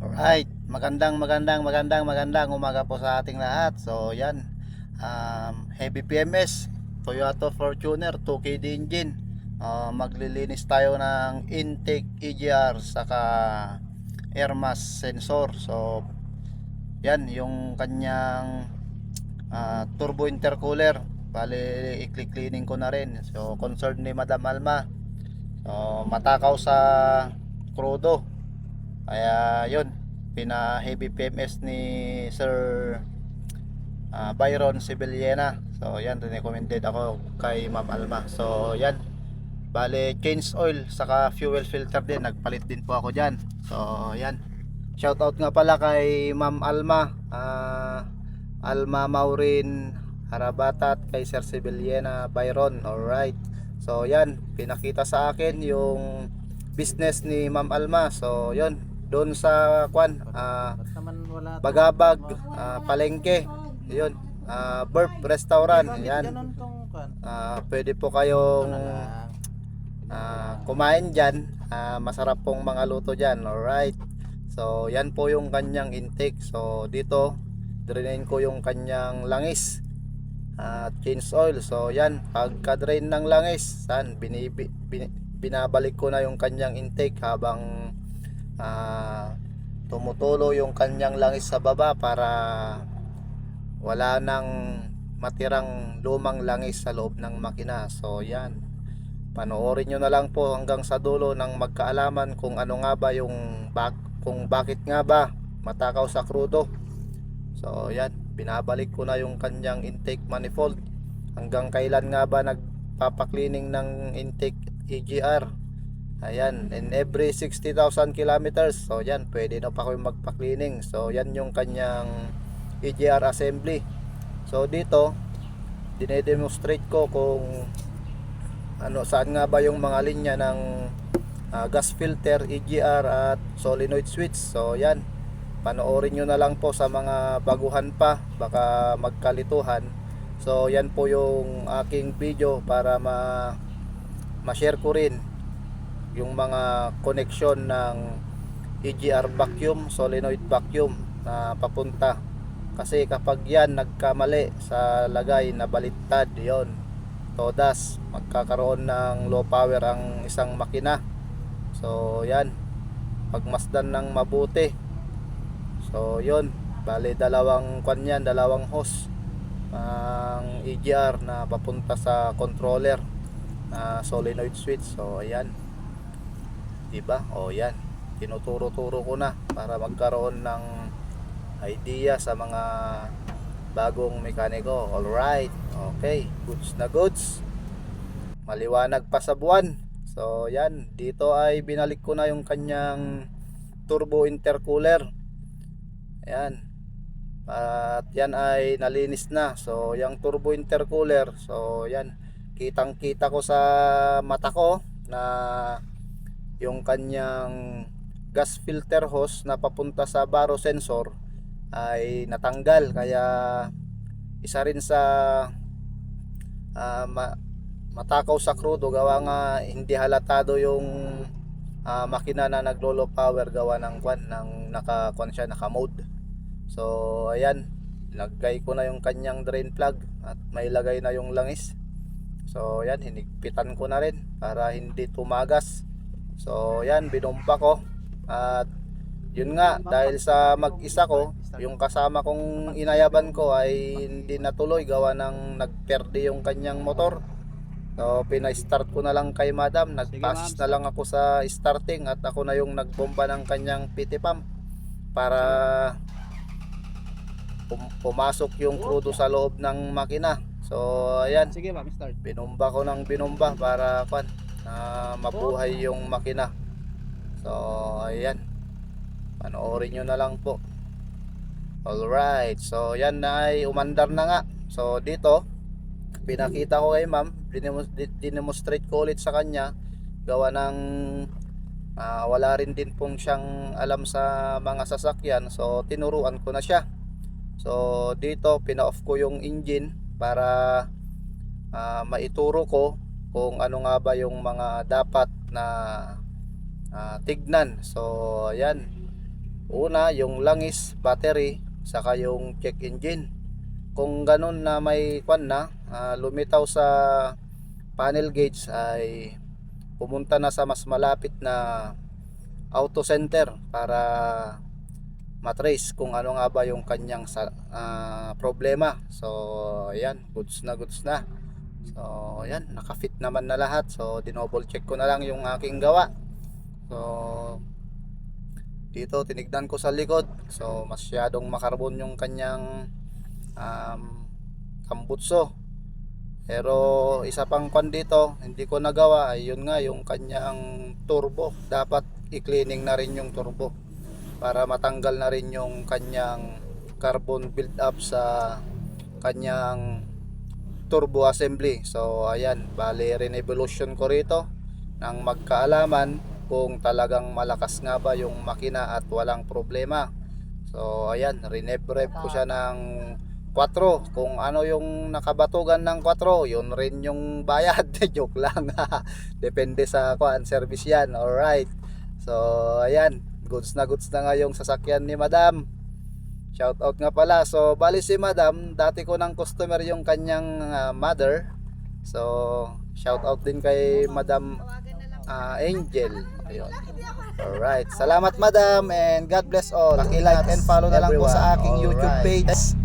Alright, magandang umaga po sa ating lahat. So yan, heavy PMS, Toyota Fortuner 2KD engine. Maglilinis tayo ng intake EGR saka air mass sensor. So yan yung kanyang turbo intercooler. Bali, i-cleaning ko na rin. So concern ni Madam Alma. So matakaw sa crudo. Kaya yun, pina heavy PMS ni Sir Byron Sibillena. So yan, recommended ako kay Ma'am Alma. So yan, bale change oil saka fuel filter din, nagpalit din po ako dyan. So yan, shout out nga pala kay Ma'am Alma, Alma Maureen Harabatat, kay Sir Sibillena Byron. Alright, so yan, pinakita sa akin yung business ni Ma'am Alma. So yun, doon sa kwan, Bagabag, Palengke, yun, Burp Restaurant. Yan, pwede po kayong kumain dyan. Masarap pong mga luto dyan. Alright, so yan po yung kanyang intake. So dito drainin ko yung kanyang langis at change oil. So yan, pagka drain ng langis, binabalik ko na yung kanyang intake habang tumutulo yung kanyang langis sa baba para wala nang matirang lumang langis sa loob ng makina. So yan, panoorin nyo na lang po hanggang sa dulo ng magkaalaman kung ano nga ba kung bakit nga ba matakaw sa crudo. So yan, binabalik ko na yung kanyang intake manifold. Hanggang kailan nga ba nagpapaklining ng intake EGR? Ayan, in every 60,000 kilometers. So yan, pwede na pa kayo magpa-cleaning. So yan yung kanyang EGR assembly. So dito, dinedemonstrate ko kung saan nga ba yung mga linya ng gas filter, EGR at solenoid switch. So yan, panoorin nyo na lang po sa mga baguhan pa, baka magkalituhan. So yan po yung aking video para ma-share ko rin yung mga connection ng EGR vacuum, solenoid vacuum na papunta. Kasi kapag yan nagkamali sa lagay na baliktad, yon, todas, magkakaroon ng low power ang isang makina. So yan, pagmasdan ng mabuti. So yon, bali dalawang kanyan, dalawang hose ang EGR na papunta sa controller na solenoid switch. So ayan, diba? O yan, tinuturo-turo ko na para magkaroon ng idea sa mga bagong mekaniko. Alright, okay, goods na goods, maliwanag pa sa buwan. So yan, dito ay binalik ko na yung kanyang turbo intercooler. Ayan, at yan ay nalinis na. So yung turbo intercooler, so yan, kitang kita ko sa mata ko na yung kanyang gas filter hose na papunta sa baro sensor ay natanggal. Kaya isa rin sa matakaw sa crudo, gawa nga hindi halatado yung makina na naglo-low power gawa ng naka mode. So ayan, lagay ko na yung kanyang drain plug at may lagay na yung langis. So yan, hinigpitan ko na rin para hindi tumagas. So yan, binomba ko. At yun nga, dahil sa mag-isa ko, yung kasama kong inayaban ko ay hindi natuloy gawa ng nagperde yung kanyang motor. So pina-start ko na lang kay madam, nag-pass na lang ako sa starting at ako na yung nagbomba ng kanyang PT pump para pumasok yung crudo sa loob ng makina. So ayan, Sige ma'am, start. binomba ko ng binomba para mabuhay yung makina. So ayan, panoorin nyo na lang po. Alright, so yan na ay umandar na nga. So dito, pinakita ko kay ma'am, dinemonstrate ko ulit sa kanya, gawa ng wala rin din pong siyang alam sa mga sasakyan. So tinuruan ko na siya. So dito, pina-off ko yung engine para maituro ko kung ano nga ba yung mga dapat na tignan. So ayan, Una, yung langis, battery, saka yung check engine. Kung ganun na may kwan na, lumitaw sa panel gauge, ay pumunta na sa mas malapit na auto center para matrace kung ano nga ba yung kanyang problema. So ayan, goods na goods na. So ayan, nakafit naman na lahat. So dinouble check ko na lang yung aking gawa. So dito tinignan ko sa likod. So masyadong makarbon yung kanyang kambutso. Pero isa pang kwan dito, hindi ko nagawa ay yun nga, yung kanyang turbo. Dapat i-cleaning na rin yung turbo para matanggal na rin yung kanyang carbon build up sa kanyang turbo assembly. So ayan, bali revolution ko rito nang magkaalaman kung talagang malakas nga ba yung makina at walang problema. So ayan, rev ko siya ng 4. Kung ano yung nakabatugan ng 4, yun rin yung bayad. Joke lang. Depende sa kuan, service yan. Alright. So ayan, goods na nga yung sasakyan ni Madam. Shout out nga pala. So bali si Madam, dati ko ng customer yung kanyang mother. So shout out din kay Madam Angel. Ayun. Alright. Salamat Madam, and God bless all. Paki-like and follow na lang po sa aking YouTube page.